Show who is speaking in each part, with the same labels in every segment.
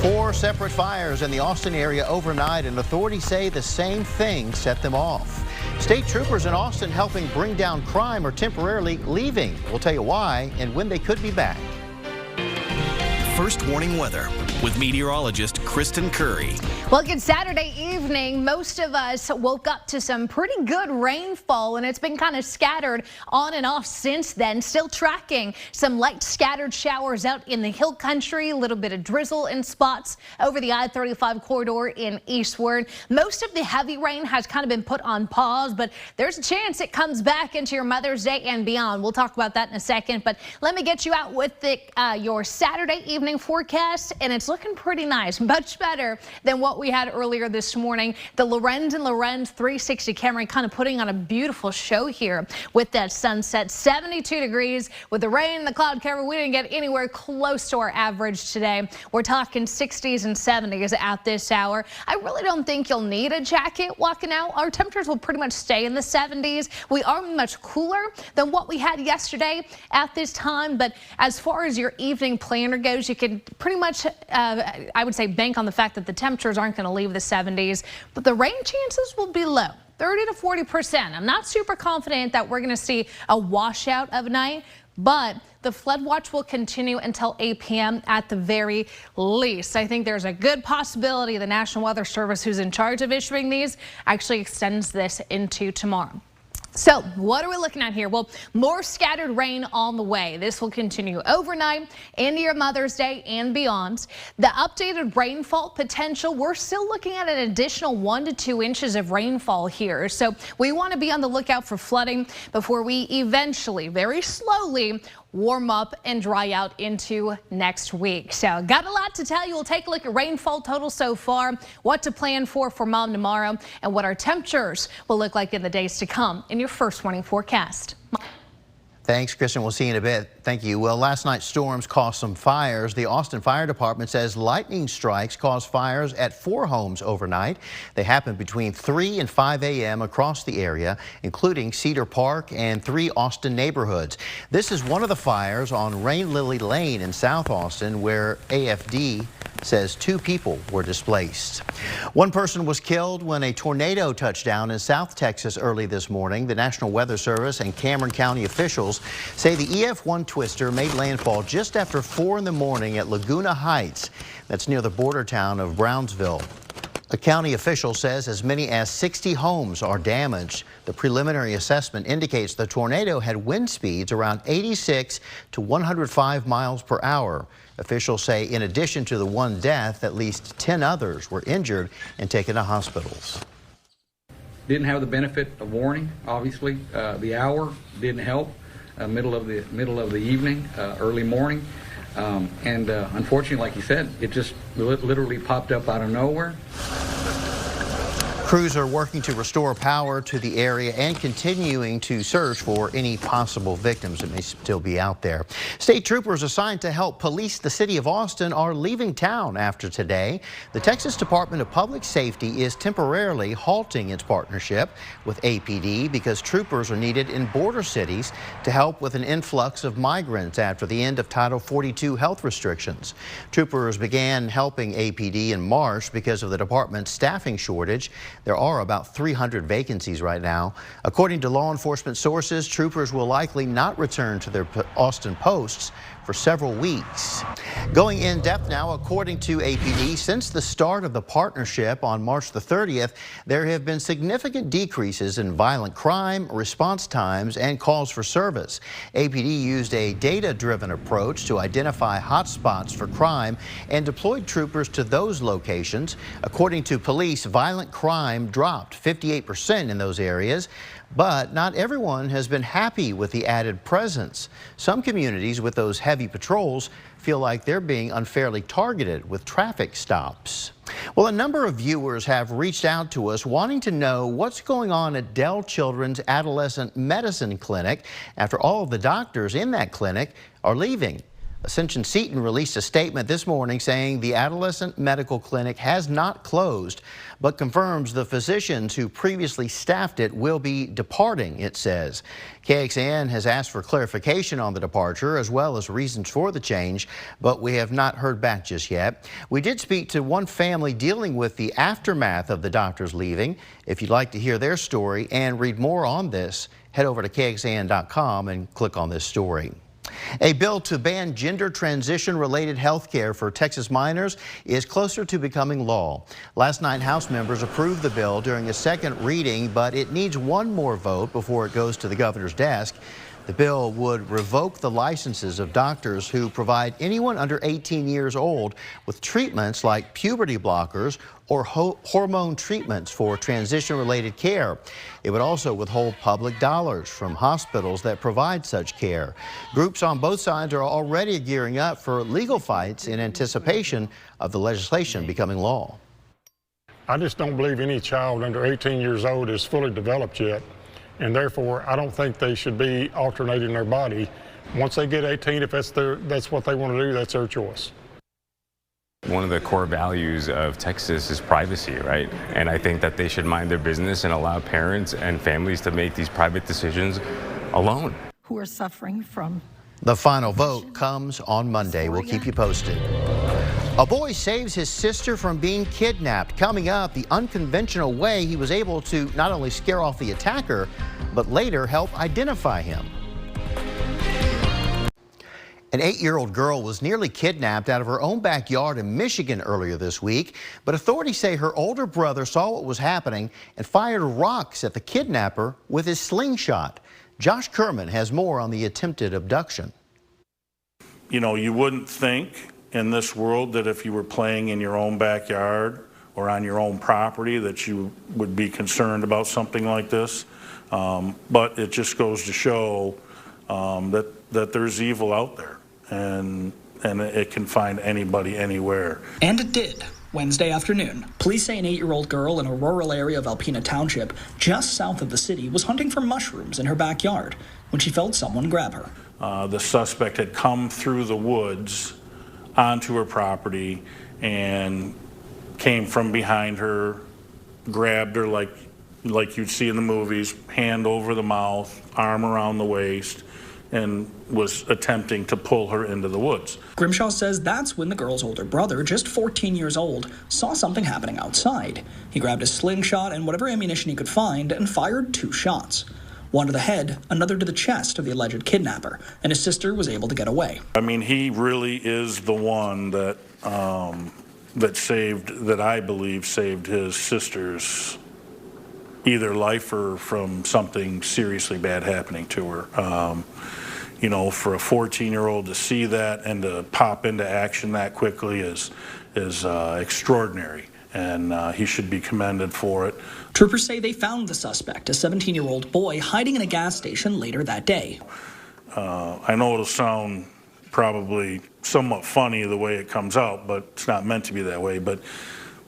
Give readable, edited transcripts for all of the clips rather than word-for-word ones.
Speaker 1: 4 separate fires in the Austin area overnight, and authorities say the same thing set them off. State troopers in Austin helping bring down crime are temporarily leaving. We'll tell you why and when they could be back.
Speaker 2: First warning weather with meteorologist Kristen Curry.
Speaker 3: Well, good Saturday evening. Most of us woke up to some pretty good rainfall, and it's been kind of scattered on and off since then. Still tracking some light scattered showers out in the hill country, a little bit of drizzle in spots over the I-35 corridor in eastward. Most of the heavy rain has kind of been put on pause, but there's a chance it comes back into your Mother's Day and beyond. We'll talk about that in a second, but let me get you out with your Saturday evening forecast, and it's looking pretty nice, much better than what we had earlier this morning. The Lorenz 360 camera kind of putting on a beautiful show here with that sunset. 72 degrees with the rain and the cloud cover. We didn't get anywhere close to our average today. We're talking 60s and 70s at this hour. I really don't think you'll need a jacket walking out. Our temperatures will pretty much stay in the 70s. We are much cooler than what we had yesterday at this time, but as far as your evening planner goes, you can pretty much I would say bank on the fact that the temperatures aren't going to leave the 70s, but the rain chances will be low, 30 to 40%. I'm not super confident that we're going to see a washout of night, but the flood watch will continue until 8 p.m. at the very least. I think there's a good possibility the National Weather Service, who's in charge of issuing these, actually extends this into tomorrow. So what are we looking at here? Well, more scattered rain on the way. This will continue overnight into your Mother's Day and beyond. The updated rainfall potential, we're still looking at an additional 1 to 2 inches of rainfall here. So we want to be on the lookout for flooding before we eventually, very slowly, warm up and dry out into next week. So got a lot to tell you. We'll take a look at rainfall totals so far, what to plan for Mom tomorrow, and what our temperatures will look like in the days to come in your first warning forecast.
Speaker 1: Thanks, Kristen. We'll see you in a bit. Thank you. Well, last night's storms caused some fires. The Austin Fire Department says lightning strikes caused fires at 4 homes overnight. They happened between 3 and 5 a.m. across the area, including Cedar Park and 3 Austin neighborhoods. This is one of the fires on Rain Lily Lane in South Austin, where AFD says 2 people were displaced. 1 person was killed when a tornado touched down in South Texas early this morning. The National Weather Service and Cameron County officials say the EF1 twister made landfall just after 4 in the morning at Laguna Heights. That's near the border town of Brownsville. A county official says as many as 60 homes are damaged. The preliminary assessment indicates the tornado had wind speeds around 86 to 105 miles per hour. Officials say in addition to the 1 death, at least 10 others were injured and taken to hospitals.
Speaker 4: Didn't have the benefit of warning, obviously. The hour didn't help. Middle of the evening, early morning. And unfortunately, like you said, it just literally popped up out of nowhere.
Speaker 1: Crews are working to restore power to the area and continuing to search for any possible victims that may still be out there. State troopers assigned to help police the city of Austin are leaving town after today. The Texas Department of Public Safety is temporarily halting its partnership with APD because troopers are needed in border cities to help with an influx of migrants after the end of Title 42 health restrictions. Troopers began helping APD in March because of the department's staffing shortage. There are about 300 vacancies right now. According to law enforcement sources, troopers will likely not return to their Austin posts for several weeks. Going in depth now, according to APD, since the start of the partnership on March the 30th, there have been significant decreases in violent crime, response times, and calls for service. APD used a data-driven approach to identify hotspots for crime and deployed troopers to those locations. According to police, violent crime dropped 58% in those areas. But not everyone has been happy with the added presence. Some communities with those heavy patrols feel like they're being unfairly targeted with traffic stops. Well, a number of viewers have reached out to us wanting to know what's going on at Dell Children's Adolescent Medicine Clinic after all of the doctors in that clinic are leaving. Ascension Seton released a statement this morning saying the adolescent medical clinic has not closed, but confirms the physicians who previously staffed it will be departing, it says. KXAN has asked for clarification on the departure as well as reasons for the change, but we have not heard back just yet. We did speak to one family dealing with the aftermath of the doctors leaving. If you'd like to hear their story and read more on this, head over to KXAN.com and click on this story. A bill to ban gender transition-related health care for Texas minors is closer to becoming law. Last night, House members approved the bill during a second reading, but it needs one more vote before it goes to the governor's desk. The bill would revoke the licenses of doctors who provide anyone under 18 years old with treatments like puberty blockers or hormone treatments for transition-related care. It would also withhold public dollars from hospitals that provide such care. Groups on both sides are already gearing up for legal fights in anticipation of the legislation becoming law.
Speaker 5: I just don't believe any child under 18 years old is fully developed yet. And therefore, I don't think they should be alternating their body. Once they get 18, if that's what they want to do, that's their choice.
Speaker 6: One of the core values of Texas is privacy, right? And I think that they should mind their business and allow parents and families to make these private decisions alone.
Speaker 7: Who are suffering from.
Speaker 1: The final vote comes on Monday. We'll keep you posted. A boy saves his sister from being kidnapped. Coming up, the unconventional way he was able to not only scare off the attacker, but later help identify him. An 8-year-old girl was nearly kidnapped out of her own backyard in Michigan earlier this week, but authorities say her older brother saw what was happening and fired rocks at the kidnapper with his slingshot. Josh Kerman has more on the attempted abduction.
Speaker 8: You know, you wouldn't think in this world that if you were playing in your own backyard or on your own property that you would be concerned about something like this. But it just goes to show that there's evil out there, and it can find anybody anywhere.
Speaker 9: And it did. Wednesday afternoon, police say an 8-year-old girl in a rural area of Alpena Township, just south of the city, was hunting for mushrooms in her backyard when she felt someone grab her.
Speaker 8: The suspect had come through the woods onto her property and came from behind her, grabbed her like you'd see in the movies, hand over the mouth, arm around the waist, and was attempting to pull her into the woods.
Speaker 9: Grimshaw says that's when the girl's older brother, just 14 years old, saw something happening outside. He grabbed a slingshot and whatever ammunition he could find and fired 2 shots. One to the head, another to the chest of the alleged kidnapper, and his sister was able to get away.
Speaker 8: I mean, he really is the one that that I believe saved his sister's either life or from something seriously bad happening to her. You know, for a 14-year-old to see that and to pop into action that quickly is extraordinary, and he should be commended for it.
Speaker 9: Troopers say they found the suspect, a 17-year-old boy, hiding in a gas station later that day.
Speaker 8: I know it'll sound probably somewhat funny the way it comes out, but it's not meant to be that way. But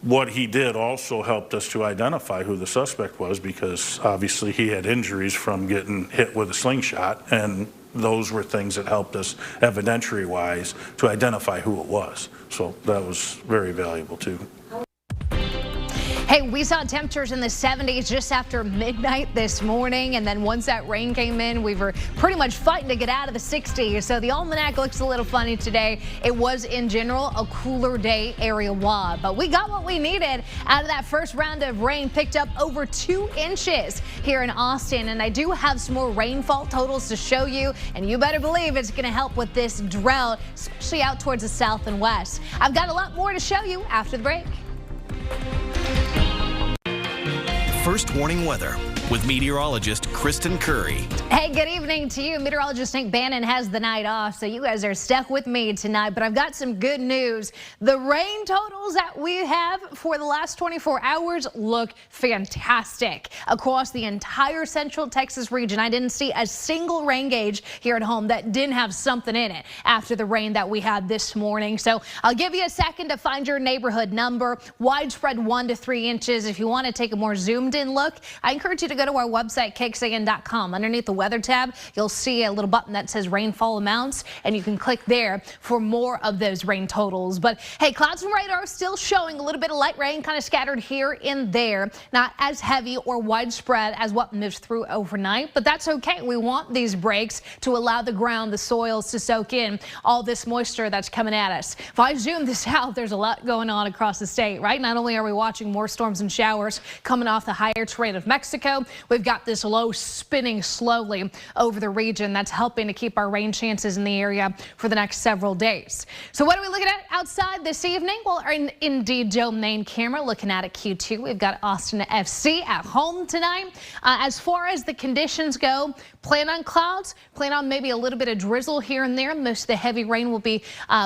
Speaker 8: what he did also helped us to identify who the suspect was, because obviously he had injuries from getting hit with a slingshot, and those were things that helped us evidentiary-wise to identify who it was. So that was very valuable too.
Speaker 3: Hey, we saw temperatures in the 70s just after midnight this morning, and then once that rain came in, we were pretty much fighting to get out of the 60s. So the almanac looks a little funny today. It was, in general, a cooler day area-wide, but we got what we needed out of that first round of rain. Picked up over 2 inches here in Austin, and I do have some more rainfall totals to show you, and you better believe it's going to help with this drought, especially out towards the south and west. I've got a lot more to show you after the break.
Speaker 2: First warning weather with meteorologist Kristen Curry.
Speaker 3: Hey, good evening to you. Meteorologist Nick Bannon has the night off, so you guys are stuck with me tonight, but I've got some good news. The rain totals that we have for the last 24 hours look fantastic across the entire central Texas region. I didn't see a single rain gauge here at home that didn't have something in it after the rain that we had this morning. So I'll give you a second to find your neighborhood number. Widespread 1 to 3 inches. If you want to take a more zoomed in look, I encourage you to go go to our website, KXAN.com. Underneath the weather tab, you'll see a little button that says rainfall amounts, and you can click there for more of those rain totals. But hey, clouds and radar still showing a little bit of light rain kind of scattered here and there. Not as heavy or widespread as what moves through overnight, but that's okay. We want these breaks to allow the ground, the soils to soak in all this moisture that's coming at us. If I zoom this out, there's a lot going on across the state, right? Not only are we watching more storms and showers coming off the higher terrain of Mexico, we've got this low spinning slowly over the region that's helping to keep our rain chances in the area for the next several days. So what are we looking at outside this evening? Well, our Indeed domain camera looking at it Q2. We've got Austin FC at home tonight. As far as the conditions go, plan on clouds, plan on maybe a little bit of drizzle here and there. Most of the heavy rain will be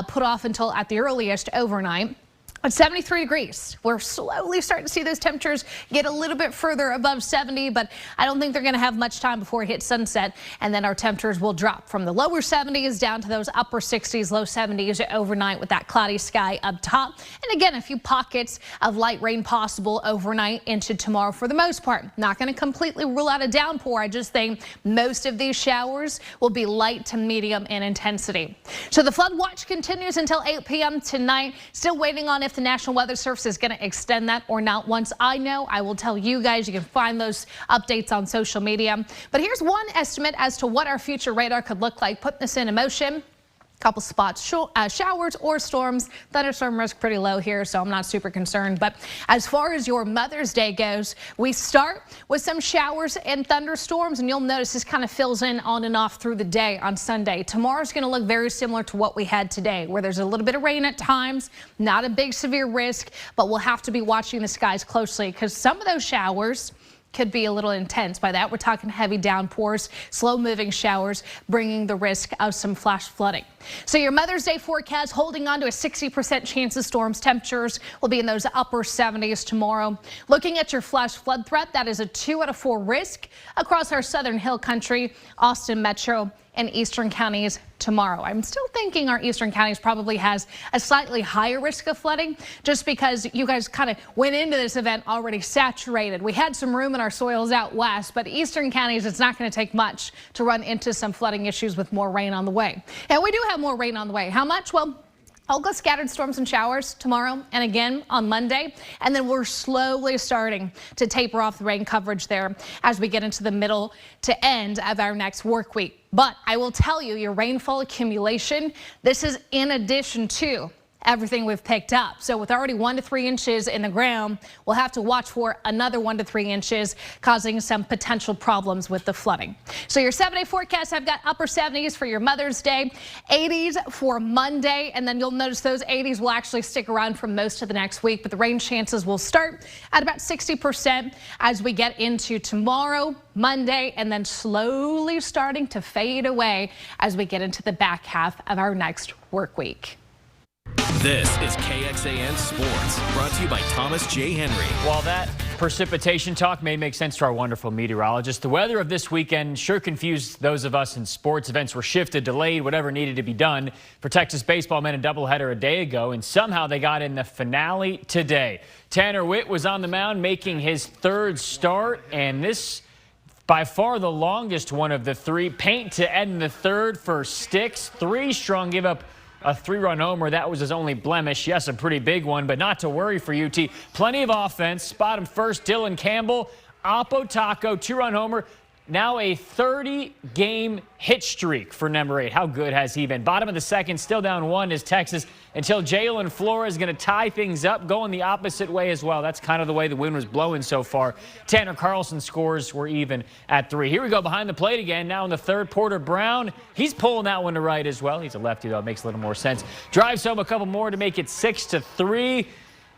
Speaker 3: put off until at the earliest overnight. At 73 degrees, we're slowly starting to see those temperatures get a little bit further above 70, but I don't think they're going to have much time before it hits sunset, and then our temperatures will drop from the lower 70s down to those upper 60s, low 70s overnight with that cloudy sky up top. And again, a few pockets of light rain possible overnight into tomorrow for the most part. Not going to completely rule out a downpour. I just think most of these showers will be light to medium in intensity. So the flood watch continues until 8 p.m. tonight. Still waiting on if the National Weather Service is going to extend that or not. Once I know, I will tell you guys. You can find those updates on social media. But here's one estimate as to what our future radar could look like. Putting this into motion. Couple spots, showers or storms. Thunderstorm risk pretty low here, so I'm not super concerned. But as far as your Mother's Day goes, we start with some showers and thunderstorms, and you'll notice this kind of fills in on and off through the day on Sunday. Tomorrow's going to look very similar to what we had today, where there's a little bit of rain at times, not a big severe risk, but we'll have to be watching the skies closely because some of those showers could be a little intense. By that, we're talking heavy downpours, slow moving showers, bringing the risk of some flash flooding. So your Mother's Day forecast holding on to a 60% chance of storms. Temperatures will be in those upper 70s tomorrow. Looking at your flash flood threat, that is a 2 out of 4 risk across our southern hill country, Austin Metro and eastern counties tomorrow. I'm still thinking our eastern counties probably has a slightly higher risk of flooding just because you guys kind of went into this event already saturated. We had some room in our soils out west, but eastern counties, it's not going to take much to run into some flooding issues with more rain on the way. And we do have more rain on the way. How much? Well, I'll go scattered storms and showers tomorrow and again on Monday. And then we're slowly starting to taper off the rain coverage there as we get into the middle to end of our next work week. But I will tell you, your rainfall accumulation, this is in addition to everything we've picked up. So with already 1 to 3 inches in the ground, we'll have to watch for another 1 to 3 inches, causing some potential problems with the flooding. So your 7-day forecast, I've got upper 70s for your Mother's Day, 80s for Monday, and then you'll notice those 80s will actually stick around for most of the next week, but the rain chances will start at about 60% as we get into tomorrow, Monday, and then slowly starting to fade away as we get into the back half of our next work week.
Speaker 2: This is KXAN Sports, brought to you by Thomas J. Henry.
Speaker 10: While that precipitation talk may make sense to our wonderful meteorologist, the weather of this weekend sure confused those of us in sports. Events were shifted, delayed, whatever needed to be done. For Texas baseball men, a doubleheader a day ago, and somehow they got in the finale today. Tanner Witt was on the mound making his 3rd start, and this by far the longest one of the 3. Paint to end the 3rd for Sticks. 3 strong, give up a 3-run homer. That was his only blemish. Yes, a pretty big one, but not to worry for UT. Plenty of offense. Spot him first. Dylan Campbell, Oppo Taco, 2-run homer. Now a 30-game hit streak for number 8. How good has he been? Bottom of the 2nd, still down 1 is Texas until Jalen Flores is going to tie things up, going the opposite way as well. That's kind of the way the wind was blowing so far. Tanner Carlson's scores were even at 3. Here we go behind the plate again. Now in the 3rd, Porter Brown. He's pulling that one to right as well. He's a lefty, though. It makes a little more sense. Drives home a couple more to make it 6-3.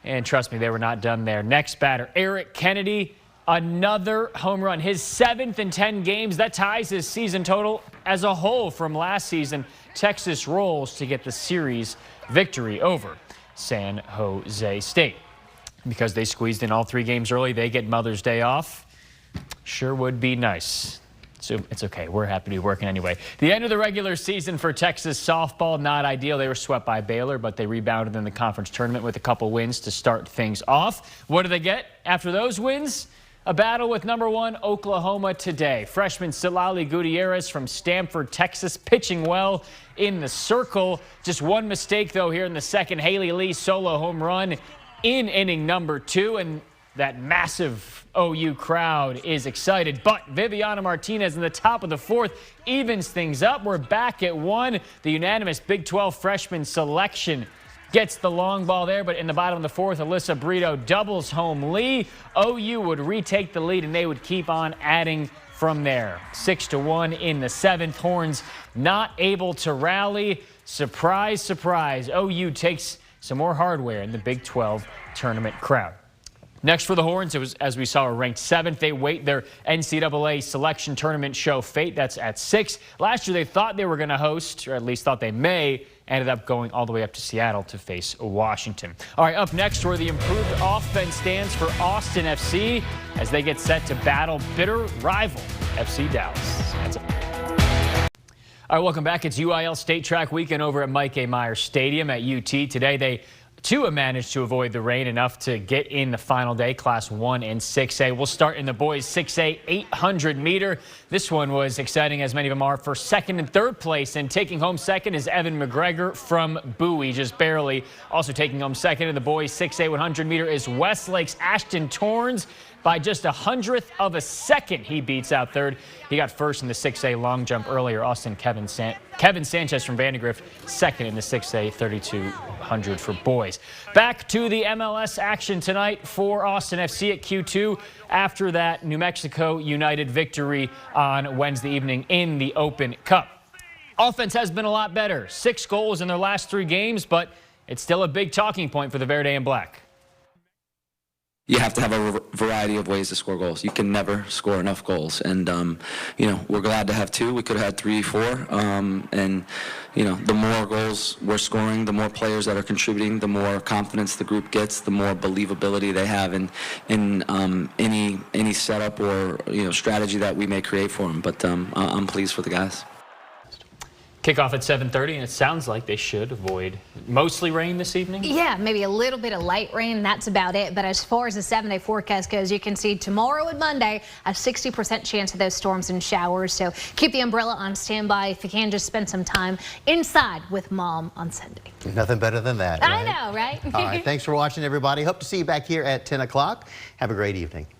Speaker 10: And trust me, they were not done there. Next batter, Eric Kennedy. Another home run, his 7th in 10 games. That ties his season total as a whole from last season. Texas rolls to get the series victory over San Jose State. Because they squeezed in all 3 games early, they get Mother's Day off. Sure would be nice. So it's okay. We're happy to be working anyway. The end of the regular season for Texas softball, not ideal. They were swept by Baylor, but they rebounded in the conference tournament with a couple wins to start things off. What do they get after those wins? A battle with #1 Oklahoma today. Freshman Silali Gutierrez from Stamford, Texas, pitching well in the circle. Just one mistake, though, here in the second. Haley Lee solo home run in inning #2, and that massive OU crowd is excited. But Viviana Martinez in the top of the 4th evens things up. We're back at 1. The unanimous Big 12 freshman selection gets the long ball there, but in the bottom of the 4th, Alyssa Brito doubles home Lee. OU would retake the lead, and they would keep on adding from there. 6-1 in the 7th. Horns not able to rally. Surprise, surprise. OU takes some more hardware in the Big 12 tournament crowd. Next for the Horns, it was, as we saw, ranked 7th. They wait their NCAA selection tournament show fate. That's at 6. Last year, they thought they were going to host, or at least thought they may. Ended up going all the way up to Seattle to face Washington. All right, up next, where the improved offense stands for Austin FC as they get set to battle bitter rival FC Dallas. That's it. All right, welcome back. It's UIL State Track Weekend over at Mike A. Myers Stadium at UT. Today, they too have managed to avoid the rain enough to get in the final day, Class 1 and 6A. We'll start in the boys 6A 800 meter. This one was exciting, as many of them are, for 2nd and 3rd place. And taking home 2nd is Evan McGregor from Bowie, just barely. Also taking home 2nd in the boys 6A 100 meter is Westlake's Ashton Torrens. By just 100th of a second, he beats out 3rd. He got 1st in the 6A long jump earlier. Kevin Sanchez from Vandegrift, 2nd in the 6A 3200 for boys. Back to the MLS action tonight for Austin FC at Q2 after that New Mexico United victory on Wednesday evening in the Open Cup. Offense has been a lot better. 6 goals in their last 3 games, but it's still a big talking point for the Verde and Black.
Speaker 11: You have to have a variety of ways to score goals. You can never score enough goals. And, we're glad to have 2. We could have had 3, 4. The more goals we're scoring, the more players that are contributing, the more confidence the group gets, the more believability they have in any setup or, strategy that we may create for them. But I'm pleased for the guys.
Speaker 10: Kickoff at 7:30, and it sounds like they should avoid mostly rain this evening.
Speaker 3: Yeah, maybe a little bit of light rain. That's about it. But as far as the 7-day forecast goes, you can see tomorrow and Monday a 60% chance of those storms and showers. So keep the umbrella on standby if you can. Just spend some time inside with Mom on Sunday.
Speaker 1: Nothing better than that.
Speaker 3: I know, right?
Speaker 1: All right. Thanks for watching, everybody. Hope to see you back here at 10 o'clock. Have a great evening.